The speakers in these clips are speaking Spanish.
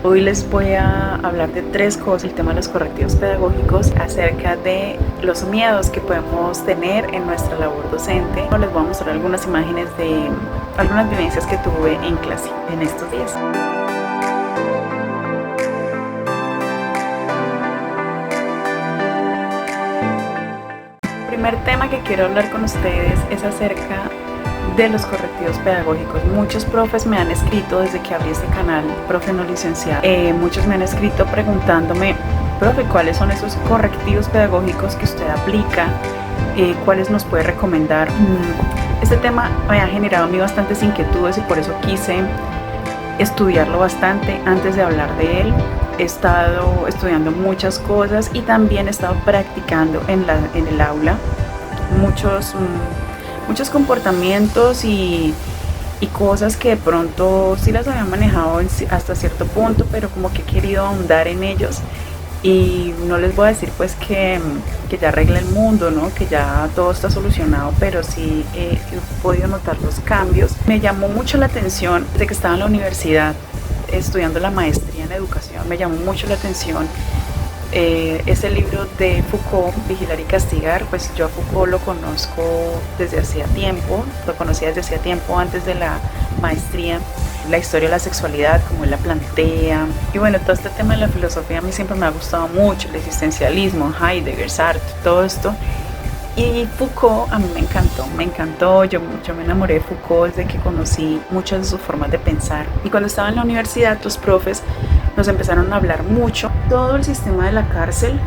Hoy les voy a hablar de tres cosas, el tema de los correctivos pedagógicos, acerca de los miedos que podemos tener en nuestra labor docente. Les voy a mostrar algunas imágenes de algunas vivencias que tuve en clase en estos días. El primer tema que quiero hablar con ustedes es acerca de los correctivos pedagógicos. Muchos profes me han escrito desde que abrí este canal, profe no licenciado, muchos me han escrito preguntándome, profe, ¿cuáles son esos correctivos pedagógicos que usted aplica? ¿Cuáles nos puede recomendar? Este tema me ha generado a mí bastantes inquietudes y por eso quise estudiarlo bastante antes de hablar de él. He estado estudiando muchas cosas y también he estado practicando en el aula muchos comportamientos y cosas que de pronto sí las había manejado hasta cierto punto, pero como que he querido ahondar en ellos. Y no les voy a decir pues que ya arregle el mundo, ¿no? Que ya todo está solucionado, pero sí he podido notar los cambios. Me llamó mucho la atención desde que estaba en la universidad estudiando la maestría en educación, me llamó mucho la atención ese libro de Foucault, Vigilar y Castigar. Pues yo a Foucault lo conozco desde hacía tiempo, lo conocía desde hacía tiempo antes de la maestría. La historia de la sexualidad, como él la plantea, y bueno, todo este tema de la filosofía a mí siempre me ha gustado mucho, el existencialismo, Heidegger, Sartre, todo esto. Y Foucault a mí me encantó, yo me enamoré de Foucault desde que conocí muchas de sus formas de pensar. Y cuando estaba en la universidad, los profes nos empezaron a hablar mucho. Todo el sistema de la cárcel,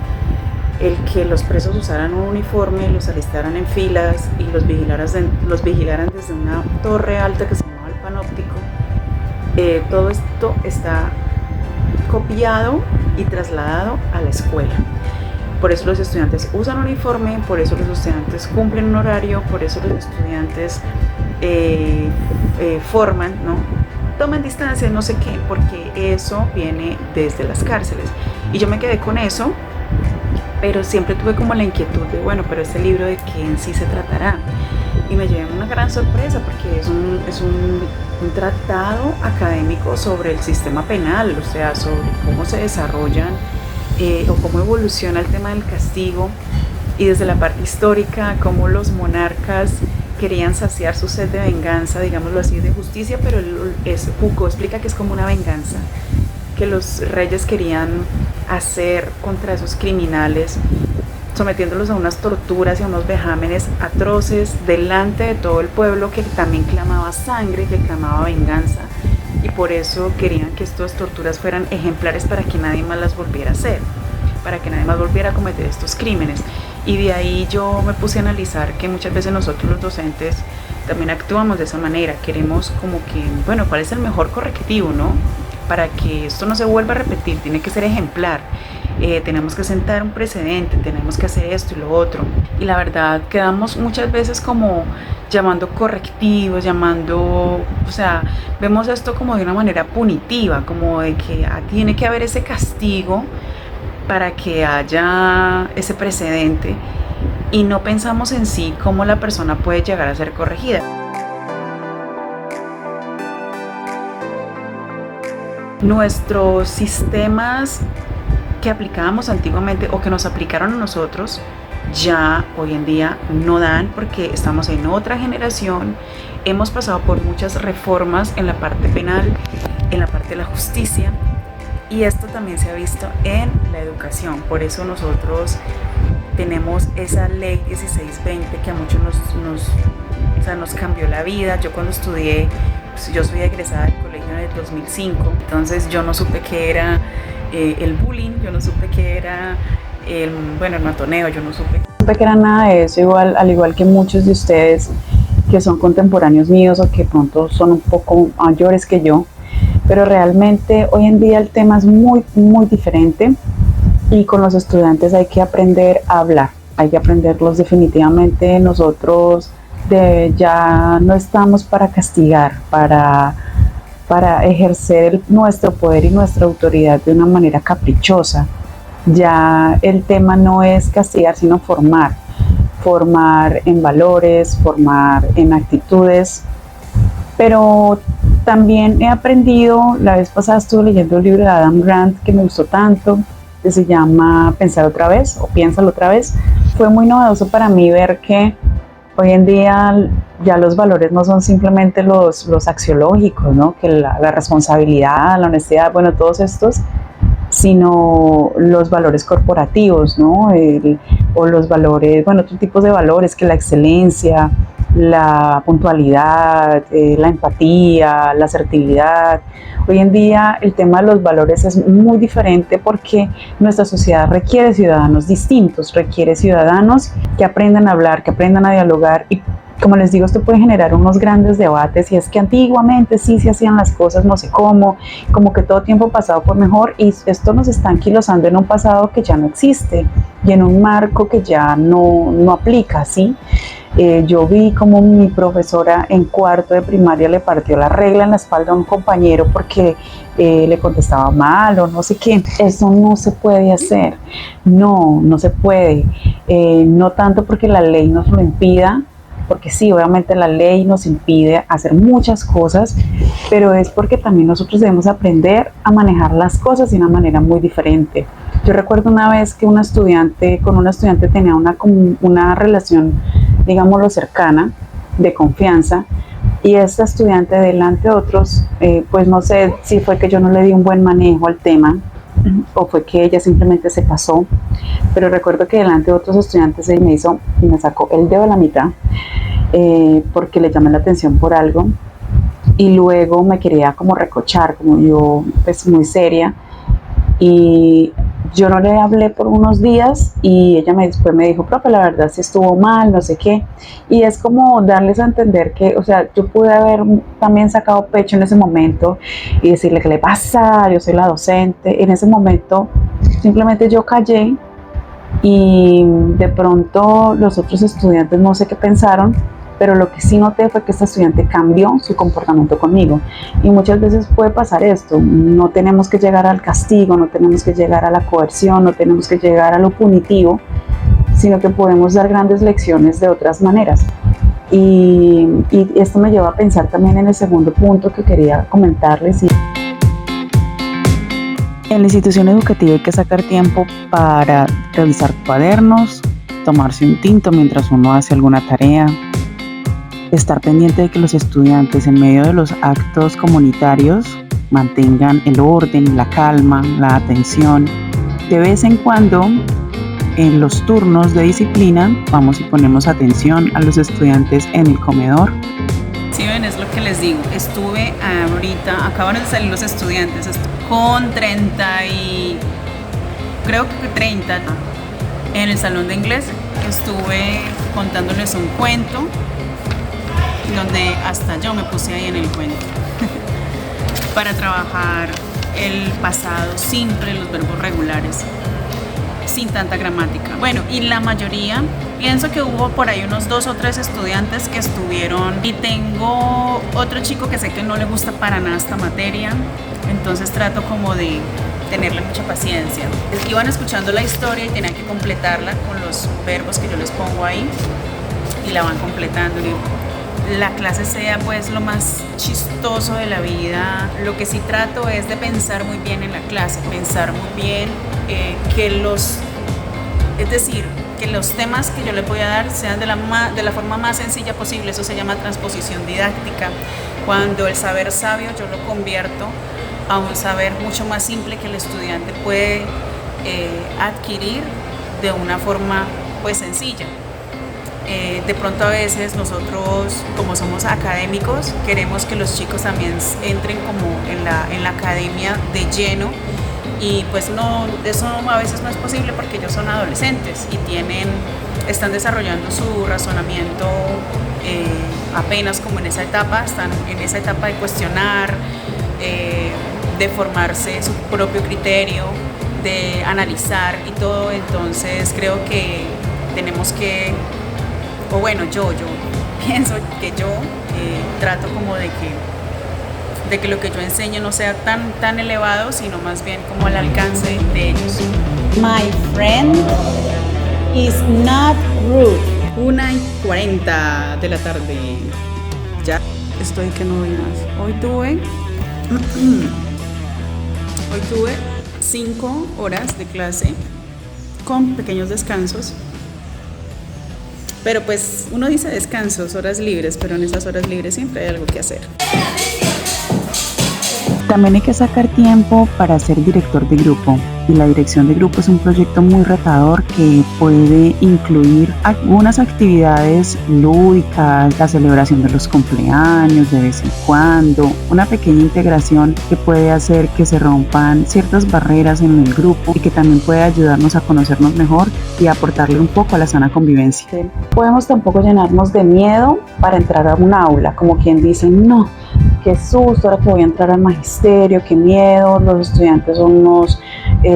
el que los presos usaran un uniforme, los alistaran en filas y los vigilaran desde una torre alta que se llamaba el panóptico, todo esto está copiado y trasladado a la escuela. Por eso los estudiantes usan uniforme, por eso los estudiantes cumplen un horario, por eso los estudiantes forman, ¿no? Toman distancia, no sé qué, porque eso viene desde las cárceles. Y yo me quedé con eso, pero siempre tuve como la inquietud de, bueno, pero este libro de qué en sí se tratará. Y me llevé una gran sorpresa porque es un tratado académico sobre el sistema penal, o sea, sobre cómo se desarrollan o cómo evoluciona el tema del castigo, y desde la parte histórica, cómo los monarcas querían saciar su sed de venganza, digámoslo así, de justicia, pero Foucault explica que es como una venganza que los reyes querían hacer contra esos criminales, sometiéndolos a unas torturas y a unos vejámenes atroces delante de todo el pueblo, que también clamaba sangre, que clamaba venganza, y por eso querían que estas torturas fueran ejemplares para que nadie más las volviera a hacer, para que nadie más volviera a cometer estos crímenes. Y de ahí yo me puse a analizar que muchas veces nosotros los docentes también actuamos de esa manera, queremos como que, bueno, ¿cuál es el mejor correctivo, no? Para que esto no se vuelva a repetir, tiene que ser ejemplar. Tenemos que sentar un precedente, tenemos que hacer esto y lo otro. Y la verdad quedamos muchas veces como llamando correctivos, o sea, vemos esto como de una manera punitiva, como de que tiene que haber ese castigo para que haya ese precedente, y no pensamos en sí cómo la persona puede llegar a ser corregida. Nuestros sistemas que aplicábamos antiguamente o que nos aplicaron a nosotros ya hoy en día no dan, porque estamos en otra generación, hemos pasado por muchas reformas en la parte penal, en la parte de la justicia, y esto también se ha visto en la educación. Por eso nosotros tenemos esa ley 1620 que a muchos nos cambió la vida. Yo cuando estudié, pues yo soy egresada del colegio en el 2005, entonces yo no supe qué era el bullying, yo no supe qué era el matoneo, yo no supe que era nada de eso, al igual que muchos de ustedes que son contemporáneos míos o que pronto son un poco mayores que yo. Pero realmente hoy en día el tema es muy, muy diferente, y con los estudiantes hay que aprender a hablar, hay que aprenderlos definitivamente. Nosotros ya no estamos para castigar, para ejercer nuestro poder y nuestra autoridad de una manera caprichosa. Ya el tema no es castigar, sino formar en valores, formar en actitudes, pero También he aprendido, la vez pasada estuve leyendo un libro de Adam Grant que me gustó tanto, que se llama Pensar otra vez o Piénsalo otra vez. Fue muy novedoso para mí ver que hoy en día ya los valores no son simplemente los axiológicos, ¿no? Que la responsabilidad, la honestidad, bueno, todos estos, sino los valores corporativos, ¿no? O los valores, bueno, otros tipos de valores, que la excelencia, la puntualidad, la empatía, la asertividad. Hoy en día el tema de los valores es muy diferente porque nuestra sociedad requiere ciudadanos distintos, requiere ciudadanos que aprendan a hablar, que aprendan a dialogar y, como les digo, esto puede generar unos grandes debates y es que antiguamente sí se hacían las cosas no sé cómo, como que todo tiempo pasado fue mejor y esto nos está anquilosando en un pasado que ya no existe y en un marco que ya no aplica, ¿sí? Yo vi como mi profesora en cuarto de primaria le partió la regla en la espalda a un compañero porque le contestaba mal o no sé qué. Eso no se puede hacer, no se puede, no tanto porque la ley nos lo impida, porque sí, obviamente la ley nos impide hacer muchas cosas, pero es porque también nosotros debemos aprender a manejar las cosas de una manera muy diferente. Yo recuerdo una vez que con una estudiante tenía una relación, digámoslo, cercana, de confianza, y esta estudiante delante de otros, pues no sé si fue que yo no le di un buen manejo al tema, o fue que ella simplemente se pasó, pero recuerdo que delante de otros estudiantes ella me sacó el dedo a la mitad, porque le llamé la atención por algo, y luego me quería como recochar, como yo, pues muy seria, y yo no le hablé por unos días y ella después me dijo, profe, la verdad sí estuvo mal, no sé qué, y es como darles a entender que, o sea, yo pude haber también sacado pecho en ese momento y decirle, ¿qué le pasa? Yo soy la docente. En ese momento simplemente yo callé y de pronto los otros estudiantes no sé qué pensaron, pero lo que sí noté fue que esta estudiante cambió su comportamiento conmigo. Y muchas veces puede pasar esto, no tenemos que llegar al castigo, no tenemos que llegar a la coerción, no tenemos que llegar a lo punitivo, sino que podemos dar grandes lecciones de otras maneras. Y esto me lleva a pensar también en el segundo punto que quería comentarles. En la institución educativa hay que sacar tiempo para revisar cuadernos, tomarse un tinto mientras uno hace alguna tarea, estar pendiente de que los estudiantes en medio de los actos comunitarios mantengan el orden, la calma, la atención. De vez en cuando, en los turnos de disciplina, vamos y ponemos atención a los estudiantes en el comedor. Sí, ven, es lo que les digo. Estuve ahorita, acaban de salir los estudiantes con 30 en el salón de inglés. Estuve contándoles un cuento donde hasta yo me puse ahí en el cuento para trabajar el pasado simple, los verbos regulares, sin tanta gramática. Bueno, y la mayoría, pienso que hubo por ahí unos 2 o 3 estudiantes que estuvieron, y tengo otro chico que sé que no le gusta para nada esta materia, entonces trato como de tenerle mucha paciencia. Iban escuchando la historia y tenían que completarla con los verbos que yo les pongo ahí y la van completando. La clase sea pues lo más chistoso de la vida. Lo que sí trato es de pensar muy bien en la clase, pensar muy bien que los temas que yo les voy a dar sean de la forma más sencilla posible. Eso se llama transposición didáctica, cuando el saber sabio yo lo convierto a un saber mucho más simple que el estudiante puede adquirir de una forma pues sencilla. De pronto a veces nosotros, como somos académicos, queremos que los chicos también entren como en la academia de lleno, y pues no, eso a veces no es posible porque ellos son adolescentes y están desarrollando su razonamiento apenas como en esa etapa, están en esa etapa de cuestionar, de formarse su propio criterio, de analizar y todo. Entonces creo que tenemos que, o bueno, yo pienso que yo trato como de que lo que yo enseño no sea tan elevado, sino más bien como al alcance de ellos. My friend is not rude. 1:40 de la tarde. Ya estoy que no doy más. Hoy tuve 5 horas de clase con pequeños descansos. Pero pues uno dice descansos, horas libres, pero en esas horas libres siempre hay algo que hacer. También hay que sacar tiempo para ser director de grupo, y la dirección de grupo es un proyecto muy retador que puede incluir algunas actividades lúdicas, la celebración de los cumpleaños de vez en cuando, una pequeña integración que puede hacer que se rompan ciertas barreras en el grupo y que también puede ayudarnos a conocernos mejor y aportarle un poco a la sana convivencia. Podemos tampoco llenarnos de miedo para entrar a un aula, como quien dice, no, qué susto, ahora que voy a entrar al magisterio, qué miedo, los estudiantes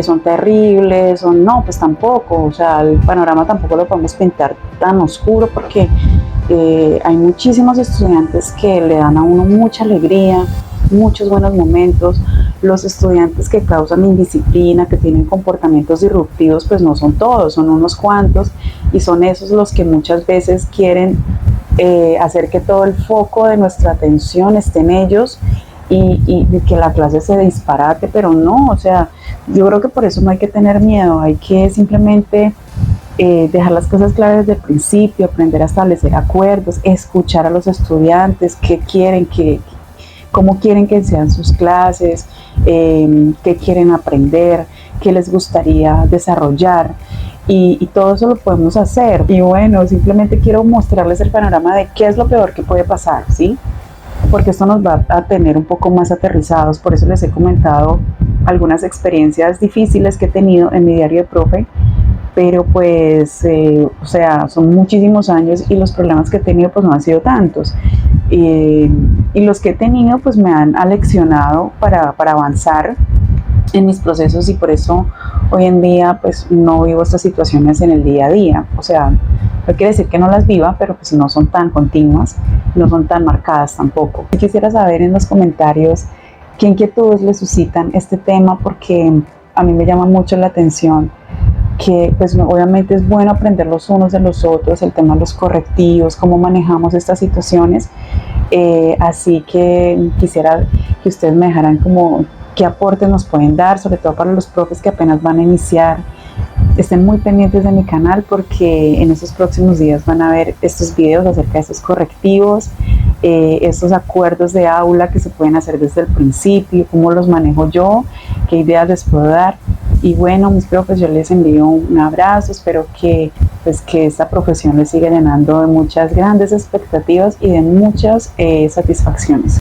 son terribles, no, pues tampoco, o sea, el panorama tampoco lo podemos pintar tan oscuro porque hay muchísimos estudiantes que le dan a uno mucha alegría, muchos buenos momentos. Los estudiantes que causan indisciplina, que tienen comportamientos disruptivos, pues no son todos, son unos cuantos, y son esos los que muchas veces quieren hacer que todo el foco de nuestra atención esté en ellos y que la clase se disparate, pero no, o sea, yo creo que por eso no hay que tener miedo, hay que simplemente dejar las cosas claras desde el principio, aprender a establecer acuerdos, escuchar a los estudiantes, qué quieren, cómo quieren que sean sus clases, qué quieren aprender, qué les gustaría desarrollar. Y todo eso lo podemos hacer. Y bueno, simplemente quiero mostrarles el panorama de qué es lo peor que puede pasar, ¿sí? Porque esto nos va a tener un poco más aterrizados. Por eso les he comentado algunas experiencias difíciles que he tenido en mi diario de profe, pero pues, o sea, son muchísimos años y los problemas que he tenido pues no han sido tantos. Y los que he tenido pues me han aleccionado para avanzar en mis procesos, y por eso hoy en día pues no vivo estas situaciones en el día a día. O sea, no quiere decir que no las viva, pero pues no son tan continuas, no son tan marcadas tampoco. Quisiera saber en los comentarios qué inquietudes les suscitan este tema, porque a mí me llama mucho la atención que pues obviamente es bueno aprender los unos de los otros, el tema de los correctivos, cómo manejamos estas situaciones, así que quisiera que ustedes me dejaran como qué aportes nos pueden dar, sobre todo para los profes que apenas van a iniciar. Estén muy pendientes de mi canal porque en estos próximos días van a ver estos videos acerca de estos correctivos, estos acuerdos de aula que se pueden hacer desde el principio, cómo los manejo yo, qué ideas les puedo dar. Y bueno, mis profes, yo les envío un abrazo, espero que esta profesión les siga llenando de muchas grandes expectativas y de muchas satisfacciones.